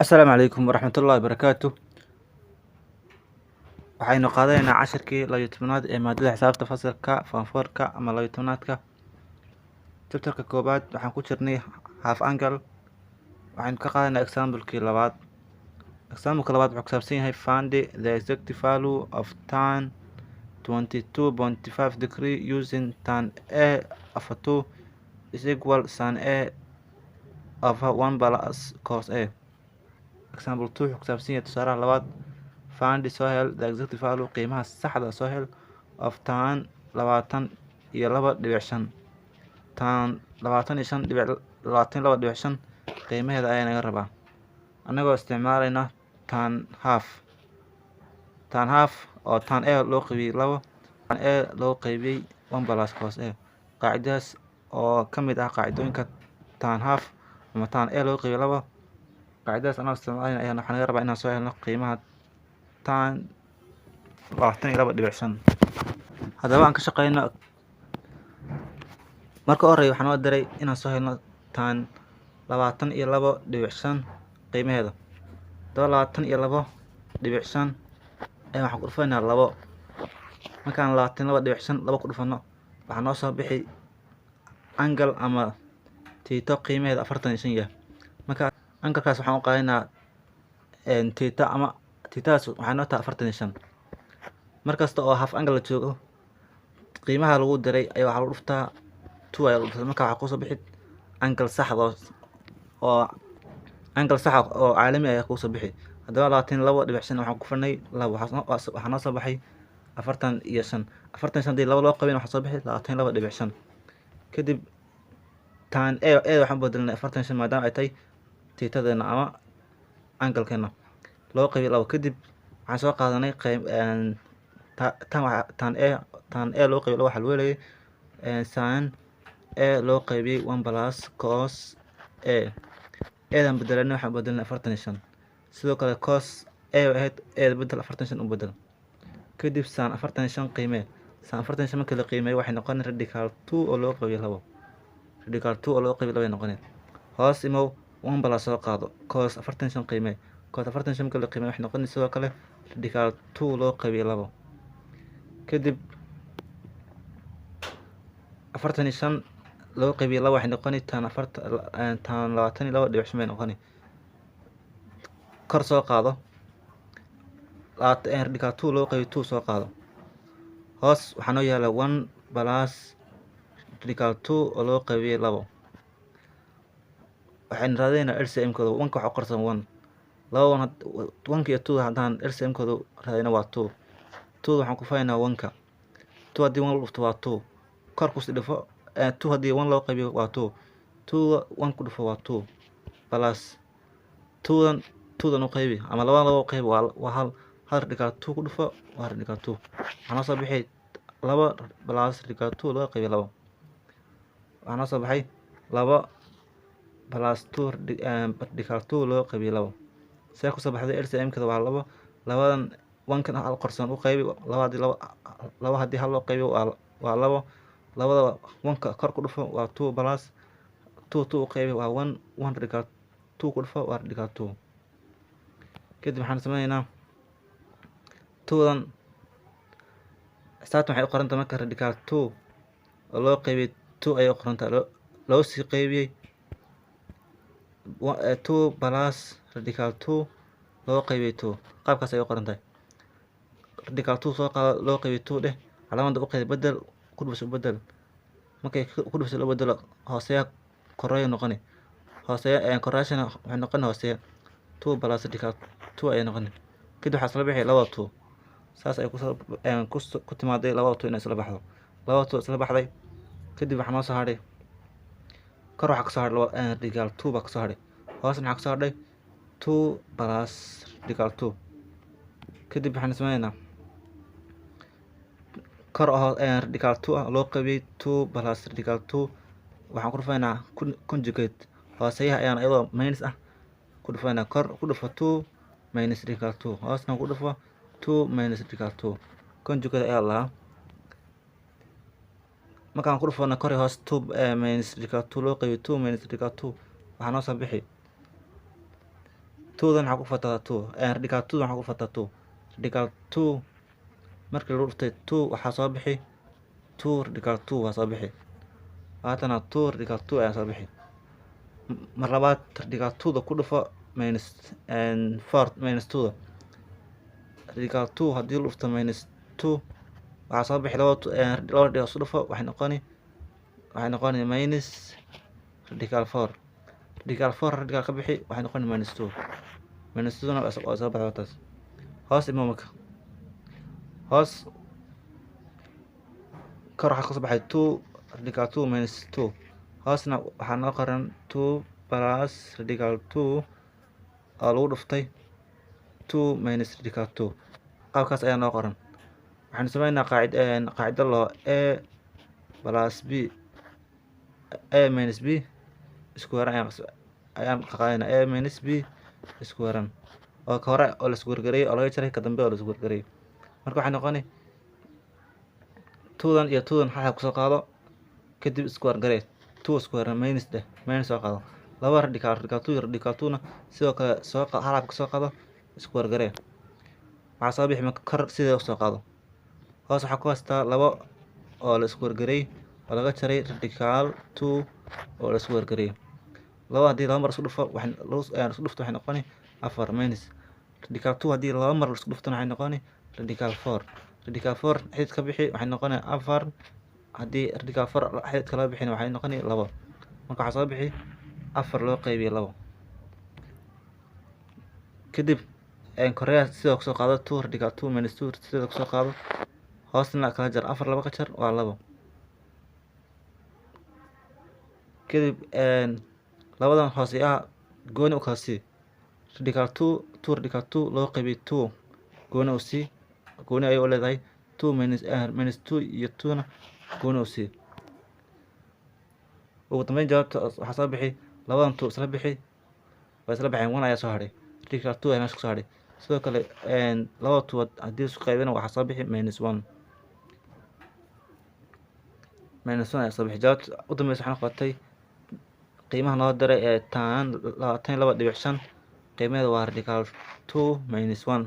السلام عليكم ورحمة الله وبركاته. waxaynu qaadanaynaa casharkii 12aad ee maadada xisaabta fasalka fanfoorka ama 12aadka chapterka koobaad. waxaan ku jirnay half angle. waxaynu ka qaadanaa example-kii labaad. example-ka labaad wuxuu ku saabsan yahay find the exact value of tan 22.5 degree using tan a of 2 is equal sin a of 1 plus cos a. example 2 wuxuu ku saabsan yahay tusaalaha labaad. find soo hel the exact value qiimaha saxda soo hel of tan 22.5 tan 22.5 qiimaheeda ayaa naga rabaa anagoo isticmaalayna tan half oo tan a loo qaybiyey 2 tan a loo qaybiyey 1 plus cos a. qaacidadaas oo ka mid ah qaacidooyinka tan half ama tan a loo qaybiyey 2 qaacidadaas anagoo isticmaalayna ayaa waxaa naga rabaa inaan soo helno qiimaha tan 22.5. haddaba aan ka shaqeyno. marka hore waxaan noo diray inaan soo helno tan 22.5 qiimaheeda. haddaba 22.5 waxaan ku dhufaynaa 2. markaan 22.5 2 ku dhufano waxaa noo soo bixi angle ama theta qiimaheeda 45 yahay. marka angle-kaas waxaan u qaadanaynaa theta ama thetaas waxay noo tahay 45. markasta oo half angle la joogo qiimaha lagu diray ayaa waxaa lagu dhuftaa 2 ayaa lagu dhuftaa. marka waxaa kusoo bixi angle saxda oo caalami ayaa kusoo bixi. haddaba 22.5 waxaan ku fanay 2 waxaa noo soo baxay 45. 45 haddii 2 loo qabin waxaa soo bixi 22.5. kadib tan a waxaan bedelnay 45 maadaama ay tahay thetadeena ama angle-keena loo qaybiyey 2. kadib waxaan soo qaadanay tan a loo qaybiyey 2 waxaa lagu leeyahay sin a loo qaybiyey 1 plus cos a. dan bedelanay waxaan bedelnay 45. sidoo kale cos a ahayd a bedel 45 u bedel. kadib sin 45 qiimee. sin 45 markii la qiimeeyo waxay noqonay radical 2 oo loo qaybiyey 2. radical 2 oo loo qaybiyey 2 ay noqonay. hoos imow 1 plus soo qaado cos 45 qiimee. cos 45 markii la qiimeeyo waxay noqonay sidoo kale radical 2 loo qaybiyey 2. kadib 45 loo qaybiyey 2 waxay noqonay tan 22.5 bay noqonay. kor soo qaado radical 2 loo qaybiyey 2 soo qaado. hoos waxaa noo yaala 1 plus radical 2 oo loo qaybiyey 2. waxaynu raadinaynaa LCM-kooda. 1ka waxaa u qorsan 1 1 iyo 2 haddaan LCM-kooda raadina waa 2. 2 waxaan ku faynaa 1ka. 2 haddii 1 lagu dhufto waa 2. kor kusii dhufo 2 haddii 1 loo qaybiyo waa 2. 2 1 ku dhufo waa 2 plus 2dan u qaybi ama 2 qaybi waa hal radical 2 ku dhufo waa radical 2. waxaa noo soo bixi 2 plus radical 2 loo qaybiyo 2. waxaa noo soo baxay 2 plus 2 radical 2 loo qaybiyo 2. see kusoo baxday LCM-kada waa 2. 2dan 1kan hal qorsan u qaybi 2 haddii hal loo qaybiyo waa 2. 2da 1ka kor ku dhufo waa 2 plus 2 u qaybi waa 1 radical 2 ku dhufo waa radical 2. kadib waxaan sameynaynaa 2dan xisaabtan waxay u qoran tahay marka radical 2 oo loo qaybiyey 2 ayay u qoran tahay loo sii qaybiyey 2 plus radical 2 loo qaybiyey 2. qaabkaas ayay u qoran tahay. radical 2 soo qaado loo qaybiyey 2 dheh calaamada u qayb bedel ku dhufso bedel. markay ku dhufso loo bedelo hooseeya koreeyo noqoni. hooseeya koreeshana waxay noqon hooseeya 2 plus radical 2 ayay noqon. kadib waxaa isla bixi 2 saas ay ku timaaday 2 inay isla baxdo. 2 isla baxday. kadib waxaa noo soo hadhay kor waxaa kasoo hadhay radical 2 baa kasoo hadhay. hoosna waxaa kasoo hadhay 2 plus radical 2. kadib waxaan sameynaynaa kor oo radical 2 loo qaybiyey 2 plus radical 2 waxaan ku dhufaynaa conjugate. hooseeyaha ayaan iyadoo minus ah ku dhufaynaa. kor ku dhufo 2 minus radical 2. hoosna ku dhufo 2 minus radical 2. conjugate ayaa lahaa. markaan ku dhufano kor iyo hoos 2 minus radical 2 loo qaybiyo 2 minus radical 2 waxaa noo soo bixi 2dan waxaa ku fataa 2 radical 2 waxaa ku fataa 2 radical 2 markii lagu dhuftay 2 waxaa soo bixi 2 radical 2 waa soo bixi haatana 2 radical 2 ayaa soo bixi mar labaad radical 2 da ku dhufo minus 4 minus 2 radical 2 haddii la dhufto minus 2 waxaa soo bixi laba radical isu dhufo waxay noqoni minus radical 4 radical 4 radical ka bixi waxay noqoni minus 2 minus 2 na waa soo baxay wataas hoos imo marka hoos kor waxaa kasoo baxay 2 radical 2 minus 2 hoosna waxaa noo qoran 2 plus radical 2 oo lagu dhuftay 2 minus radical 2 qaabkaas ayaa noo qoran waxaan sameynaa qaacido loo a plus b a minus b isku waran ayaan qaadanaa a minus b isku waran oo ka hore oo la isku wargareeyay oo laga jaray ka dambe oo la isku wargareeyay marka waxay noqoni 2dan iyo 2dan waxa ku soo qaado kadib isku wargaree 2 isku waran minus soo qaado laba radical 2 iyo radical 2 na sidoo kale soo qaado halaf ka soo qaado isku wargaree waxa soo bixi marka kor sidoo soo qaado hoos waxa ku haystaa laba oo la isku wargareeyay oo laga jaray radical 2 oo la isku wargareeyay laba hadii laba mar isku dhufo waxaan isku dhufto waxay noqoni 4 minus radical 2 hadii laba mar isku dhufto waxay noqoni radical 4 radical 4 xid ka bixi waxay noqoni 4 hadii radical 4 xid kala bixin waxay noqoni 2 marka waxa soo bixi 4 loo qaybiyo 2 kadib koreya sidoo soo qaado 2 radical 2 minus 2 sidoo soo qaado hoosna kala jar 4 laba ka jar waa 2 kadib labadan hoos gooni u kala sii radical 2 radical 2 loo qaybiyo 2 gooni u sii gooni ay u leedahay 2 minus 2 iyo 2 na gooni u sii ugu dambeyn jawaabta waxaa soo bixi labadan 2 isla bixi waa isla baxeen 1 ayaa soo haray radical 2 ayaa meesha ku soo haray sidoo kale laba 2 haddii isku qaybina waxaa soo bixi minus 1 ayaa soo bixi jawaabta ugu dambeysa waxaan qotay qiimaha loo diray tan 22.5 qiimaheedu waa radical 2 minus 1